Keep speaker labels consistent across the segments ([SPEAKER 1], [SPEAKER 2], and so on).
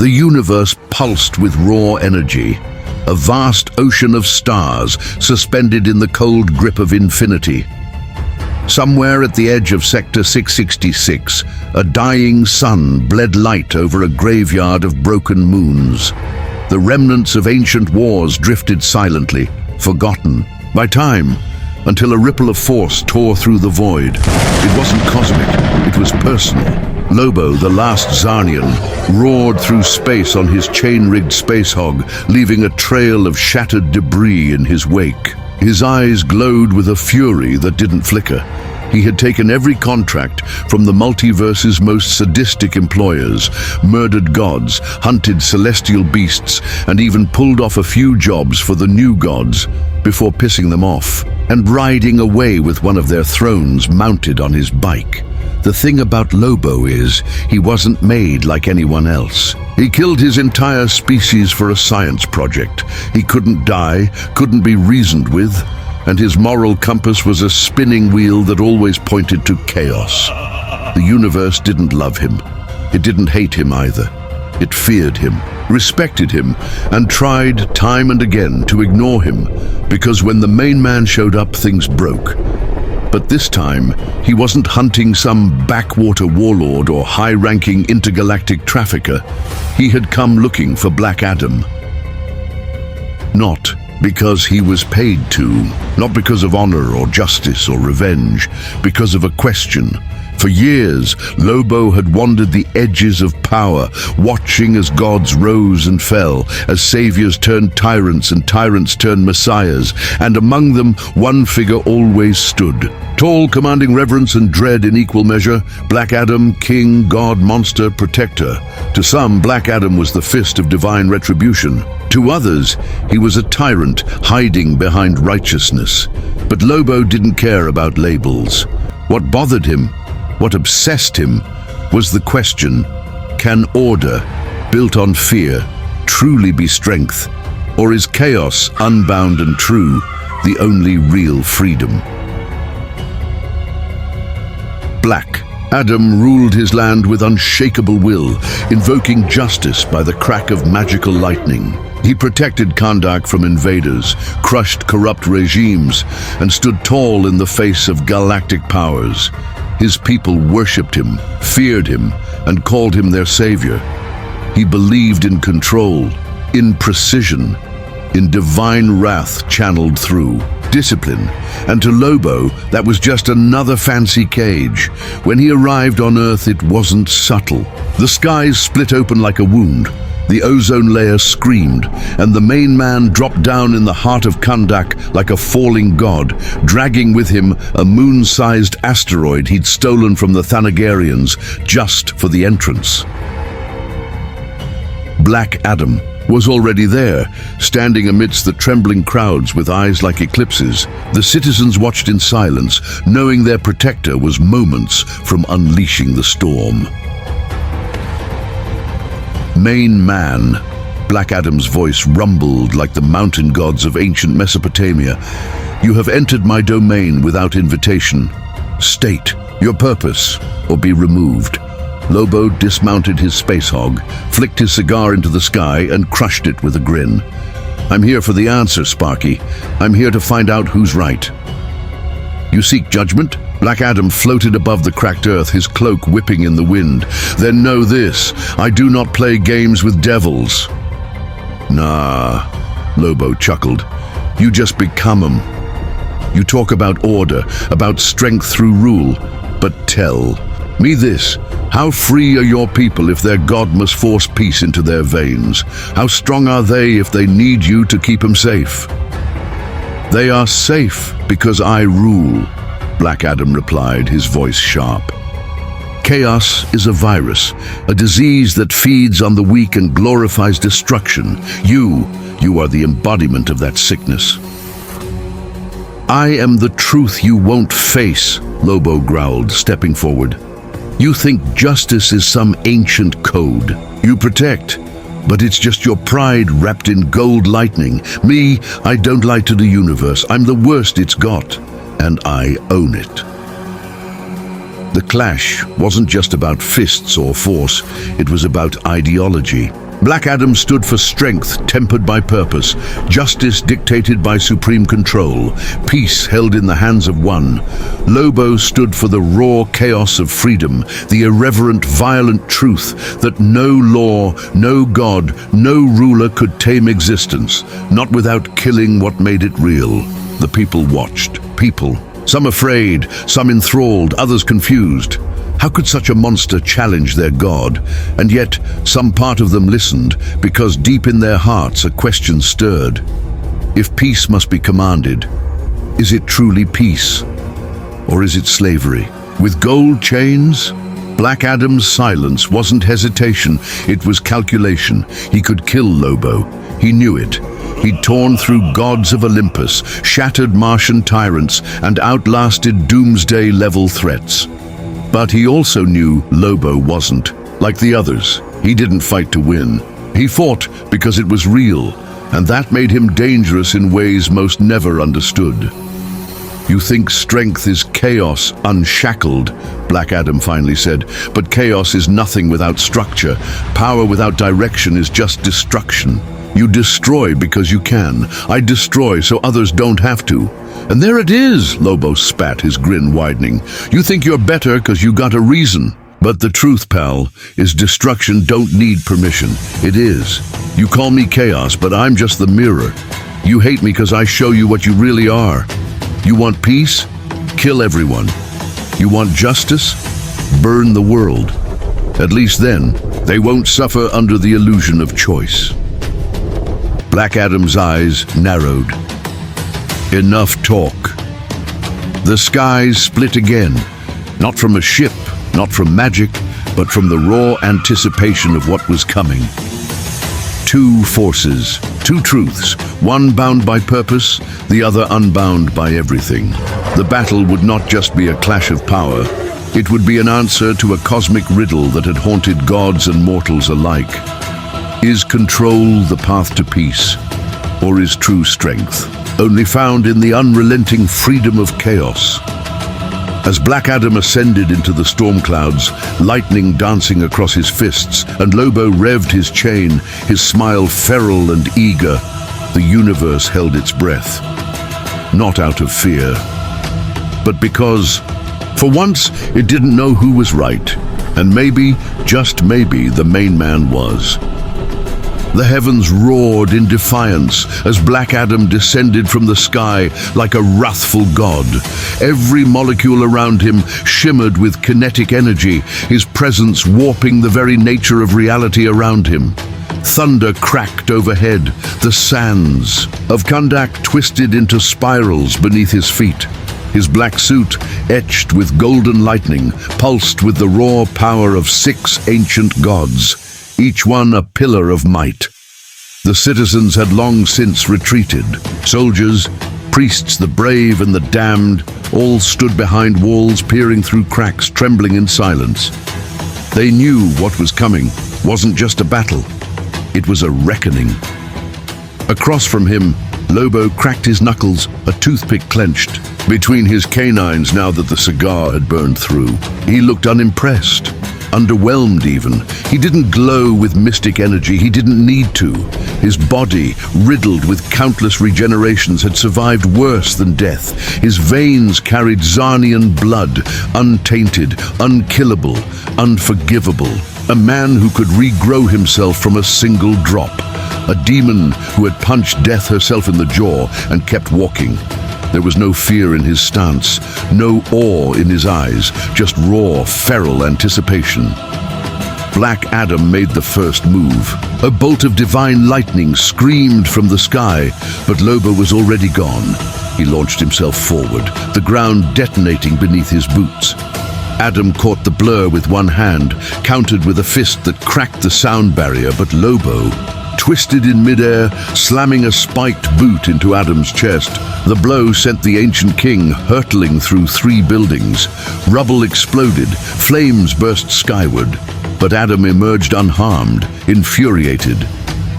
[SPEAKER 1] The universe pulsed with raw energy, a vast ocean of stars suspended in the cold grip of infinity. Somewhere at the edge of Sector 666, a dying sun bled light over a graveyard of broken moons. The remnants of ancient wars drifted silently, forgotten by time, until a ripple of force tore through the void. It wasn't cosmic, it was personal. Lobo, the last Czarnian, roared through space on his chain-rigged spacehog, leaving a trail of shattered debris in his wake. His eyes glowed with a fury that didn't flicker. He had taken every contract from the multiverse's most sadistic employers, murdered gods, hunted celestial beasts, and even pulled off a few jobs for the new gods before pissing them off and riding away with one of their thrones mounted on his bike. The thing about Lobo is, he wasn't made like anyone else. He killed his entire species for a science project. He couldn't die, couldn't be reasoned with, and his moral compass was a spinning wheel that always pointed to chaos. The universe didn't love him. It didn't hate him either. It feared him, respected him, and tried time and again to ignore him, because when the main man showed up, things broke. But this time, he wasn't hunting some backwater warlord or high-ranking intergalactic trafficker. He had come looking for Black Adam. Not because he was paid to, not because of honor or justice or revenge, because of a question. For years, Lobo had wandered the edges of power, watching as gods rose and fell, as saviors turned tyrants and tyrants turned messiahs, and among them one figure always stood. Tall, commanding reverence and dread in equal measure, Black Adam, king, god, monster, protector. To some, Black Adam was the fist of divine retribution. To others, he was a tyrant hiding behind righteousness. But Lobo didn't care about labels. What bothered him, what obsessed him, was the question, can order, built on fear, truly be strength? Or is chaos, unbound and true, the only real freedom? Black Adam ruled his land with unshakable will, invoking justice by the crack of magical lightning. He protected Kahndaq from invaders, crushed corrupt regimes, and stood tall in the face of galactic powers. His people worshipped him, feared him, and called him their savior. He believed in control, in precision, in divine wrath channeled through discipline. And to Lobo, that was just another fancy cage. When he arrived on Earth, it wasn't subtle. The skies split open like a wound. The ozone layer screamed, and the main man dropped down in the heart of Kahndaq like a falling god, dragging with him a moon-sized asteroid he'd stolen from the Thanagarians just for the entrance. Black Adam was already there, standing amidst the trembling crowds with eyes like eclipses. The citizens watched in silence, knowing their protector was moments from unleashing the storm. Main man, Black Adam's voice rumbled like the mountain gods of ancient Mesopotamia. You have entered my domain without invitation. State your purpose or be removed. Lobo dismounted his spacehog, flicked his cigar into the sky, and crushed it with a grin. I'm here for the answer, Sparky. I'm here to find out who's right. You seek judgment? Black Adam floated above the cracked earth, his cloak whipping in the wind. Then know this, I do not play games with devils. Nah, Lobo chuckled. You just become 'em. You talk about order, about strength through rule, but tell me this. How free are your people if their god must force peace into their veins? How strong are they if they need you to keep them safe? They are safe because I rule, Black Adam replied, his voice sharp. Chaos is a virus, a disease that feeds on the weak and glorifies destruction. You are the embodiment of that sickness. I am the truth you won't face, Lobo growled, stepping forward. You think justice is some ancient code you protect, but it's just your pride wrapped in gold lightning. Me, I don't lie to the universe. I'm the worst it's got, and I own it. The clash wasn't just about fists or force, it was about ideology. Black Adam stood for strength tempered by purpose, justice dictated by supreme control, peace held in the hands of one. Lobo stood for the raw chaos of freedom, the irreverent, violent truth that no law, no god, no ruler could tame existence, not without killing what made it real. The people watched. People. Some afraid, some enthralled, others confused. How could such a monster challenge their god? And yet, some part of them listened, because deep in their hearts a question stirred. If peace must be commanded, is it truly peace? Or is it slavery? With gold chains? Black Adam's silence wasn't hesitation, it was calculation. He could kill Lobo. He knew it. He'd torn through gods of Olympus, shattered Martian tyrants, and outlasted doomsday-level threats. But he also knew Lobo wasn't like the others. He didn't fight to win. He fought because it was real, and that made him dangerous in ways most never understood. You think strength is chaos unshackled, Black Adam finally said, but chaos is nothing without structure. Power without direction is just destruction. You destroy because you can. I destroy so others don't have to. And there it is, Lobo spat, his grin widening. You think you're better because you got a reason. But the truth, pal, is destruction don't need permission. It is. You call me chaos, but I'm just the mirror. You hate me because I show you what you really are. You want peace? Kill everyone. You want justice? Burn the world. At least then, they won't suffer under the illusion of choice. Black Adam's eyes narrowed. Enough talk. The skies split again, not from a ship, not from magic, but from the raw anticipation of what was coming. Two forces, two truths, one bound by purpose, the other unbound by everything. The battle would not just be a clash of power, it would be an answer to a cosmic riddle that had haunted gods and mortals alike. Is control the path to peace, or is true strength only found in the unrelenting freedom of chaos? As Black Adam ascended into the storm clouds, lightning dancing across his fists, and Lobo revved his chain, his smile feral and eager, the universe held its breath. Not out of fear, but because, for once, it didn't know who was right, and maybe, just maybe, the main man was. The heavens roared in defiance as Black Adam descended from the sky like a wrathful god. Every molecule around him shimmered with kinetic energy, his presence warping the very nature of reality around him. Thunder cracked overhead, the sands of Kahndaq twisted into spirals beneath his feet. His black suit, etched with golden lightning, pulsed with the raw power of 6 ancient gods, each one a pillar of might. The citizens had long since retreated. Soldiers, priests, the brave and the damned, all stood behind walls, peering through cracks, trembling in silence. They knew what was coming wasn't just a battle, it was a reckoning. Across from him, Lobo cracked his knuckles, a toothpick clenched between his canines now that the cigar had burned through. He looked unimpressed, underwhelmed even. He didn't glow with mystic energy, he didn't need to. His body, riddled with countless regenerations, had survived worse than death. His veins carried Czarnian blood, untainted, unkillable, unforgivable. A man who could regrow himself from a single drop. A demon who had punched death herself in the jaw and kept walking. There was no fear in his stance, no awe in his eyes, just raw, feral anticipation. Black Adam made the first move. A bolt of divine lightning screamed from the sky, but Lobo was already gone. He launched himself forward, the ground detonating beneath his boots. Adam caught the blur with one hand, countered with a fist that cracked the sound barrier, but Lobo twisted in midair, slamming a spiked boot into Adam's chest. The blow sent the ancient king hurtling through 3 buildings. Rubble exploded, flames burst skyward, but Adam emerged unharmed, infuriated.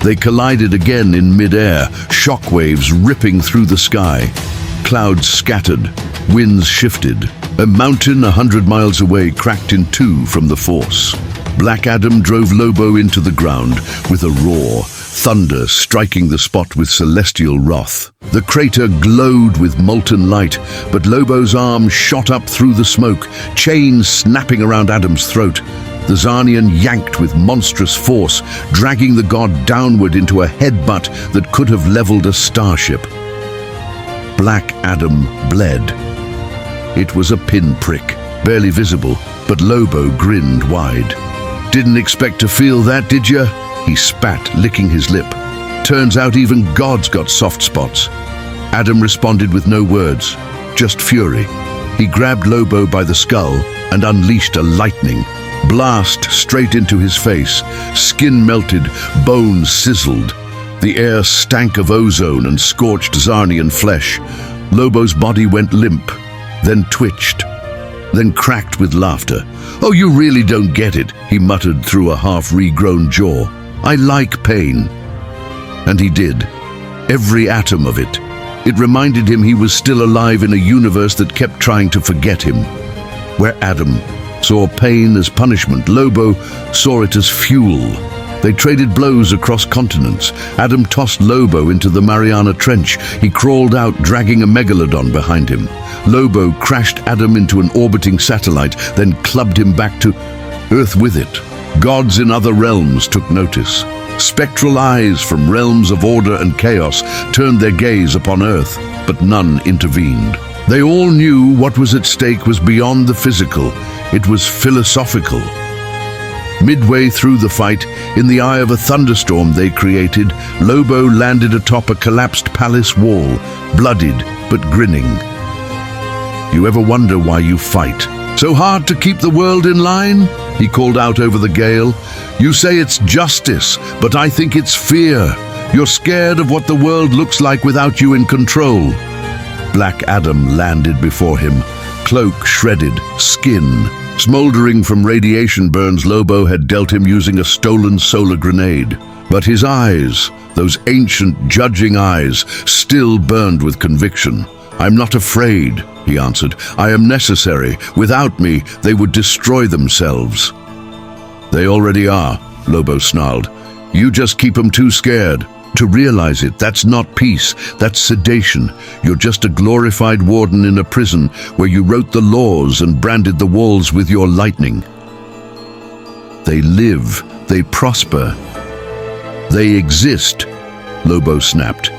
[SPEAKER 1] They collided again in midair, shockwaves ripping through the sky. Clouds scattered, winds shifted. A mountain 100 miles away cracked in 2 from the force. Black Adam drove Lobo into the ground with a roar, thunder striking the spot with celestial wrath. The crater glowed with molten light, but Lobo's arm shot up through the smoke, chains snapping around Adam's throat. The Czarnian yanked with monstrous force, dragging the god downward into a headbutt that could have leveled a starship. Black Adam bled. It was a pinprick, barely visible, but Lobo grinned wide. "Didn't expect to feel that, did ya?" He spat, licking his lip. "Turns out even gods got soft spots." Adam responded with no words, just fury. He grabbed Lobo by the skull and unleashed a lightning blast straight into his face. Skin melted, bones sizzled. The air stank of ozone and scorched Czarnian flesh. Lobo's body went limp, then twitched, then cracked with laughter. "Oh, you really don't get it," he muttered through a half-regrown jaw. "I like pain." And he did. Every atom of it. It reminded him he was still alive in a universe that kept trying to forget him. Where Adam saw pain as punishment, Lobo saw it as fuel. They traded blows across continents. Adam tossed Lobo into the Mariana Trench. He crawled out, dragging a megalodon behind him. Lobo crashed Adam into an orbiting satellite, then clubbed him back to Earth with it. Gods in other realms took notice. Spectral eyes from realms of order and chaos turned their gaze upon Earth, but none intervened. They all knew what was at stake was beyond the physical. It was philosophical. Midway through the fight, in the eye of a thunderstorm they created, Lobo landed atop a collapsed palace wall, bloodied but grinning. "You ever wonder why you fight? So hard to keep the world in line?" he called out over the gale. "You say it's justice, but I think it's fear. You're scared of what the world looks like without you in control." Black Adam landed before him, cloak shredded, skin smoldering from radiation burns Lobo had dealt him using a stolen solar grenade. But his eyes, those ancient judging eyes, still burned with conviction. "I'm not afraid," he answered. "I am necessary. Without me, they would destroy themselves." "They already are," Lobo snarled. "You just keep them too scared to realize it. That's not peace, that's sedation. You're just a glorified warden in a prison where you wrote the laws and branded the walls with your lightning." "They live, they prosper, they exist," Lobo snapped.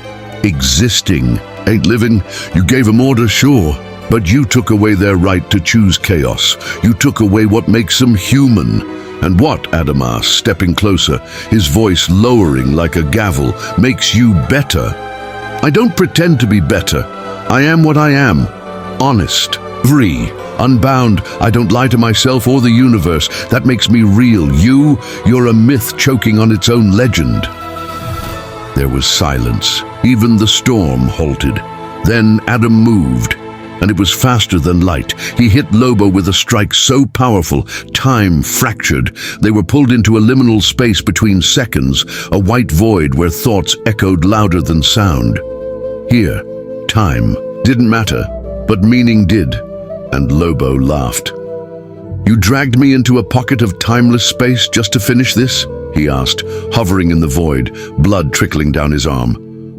[SPEAKER 1] "Existing ain't living. You gave them orders, sure, but you took away their right to choose chaos. You took away what makes them human." "And what," Adam asked, stepping closer, his voice lowering like a gavel, "makes you better?" "I don't pretend to be better. I am what I am. Honest, free, unbound. I don't lie to myself or the universe. That makes me real. You're a myth choking on its own legend." There was silence. Even the storm halted. Then Adam moved, and it was faster than light. He hit Lobo with a strike so powerful, time fractured. They were pulled into a liminal space between seconds, a white void where thoughts echoed louder than sound. Here, time didn't matter, but meaning did, and Lobo laughed. "You dragged me into a pocket of timeless space just to finish this?" he asked, hovering in the void, blood trickling down his arm.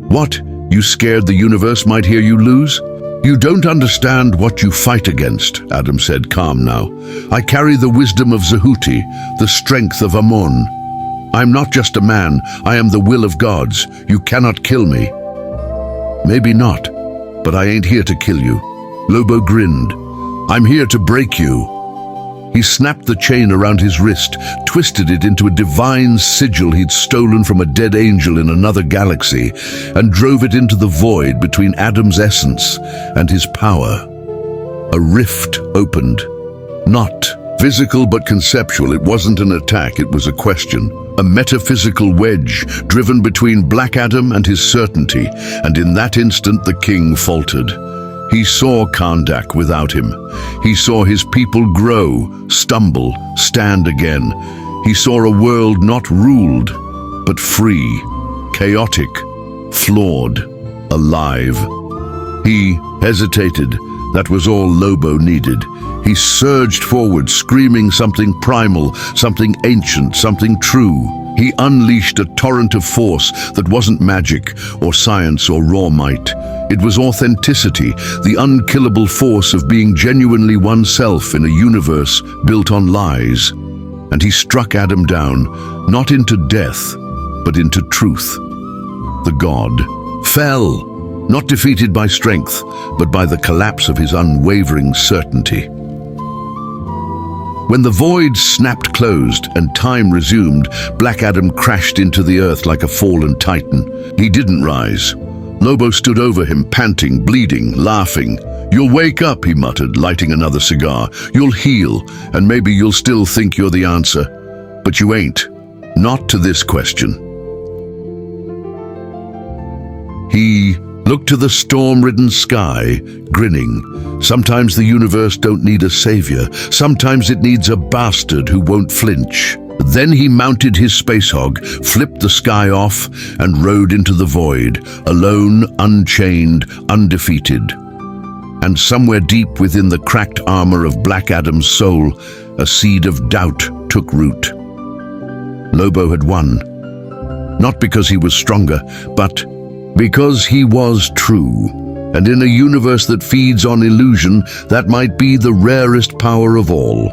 [SPEAKER 1] "What? You scared the universe might hear you lose?" "You don't understand what you fight against," Adam said, calm now. "I carry the wisdom of Zehuti, the strength of Ammon. I'm not just a man, I am the will of gods. You cannot kill me." "Maybe not, but I ain't here to kill you." Lobo grinned. "I'm here to break you." He snapped the chain around his wrist, twisted it into a divine sigil he'd stolen from a dead angel in another galaxy, and drove it into the void between Adam's essence and his power. A rift opened. Not physical but conceptual. It wasn't an attack, it was a question. A metaphysical wedge driven between Black Adam and his certainty, and in that instant the king faltered. He saw Kahndaq without him. He saw his people grow, stumble, stand again. He saw a world not ruled, but free, chaotic, flawed, alive. He hesitated. That was all Lobo needed. He surged forward, screaming something primal, something ancient, something true. He unleashed a torrent of force that wasn't magic or science or raw might. It was authenticity, the unkillable force of being genuinely oneself in a universe built on lies. And he struck Adam down, not into death, but into truth. The god fell, not defeated by strength, but by the collapse of his unwavering certainty. When the void snapped closed and time resumed, Black Adam crashed into the earth like a fallen titan. He didn't rise. Lobo stood over him, panting, bleeding, laughing. "You'll wake up," he muttered, lighting another cigar. "You'll heal, and maybe you'll still think you're the answer. But you ain't. Not to this question." He looked to the storm-ridden sky, grinning. Sometimes the universe don't need a savior. Sometimes it needs a bastard who won't flinch. Then he mounted his spacehog, flipped the sky off, and rode into the void, alone, unchained, undefeated. And somewhere deep within the cracked armor of Black Adam's soul, a seed of doubt took root. Lobo had won. Not because he was stronger, but because he was true. And in a universe that feeds on illusion, that might be the rarest power of all.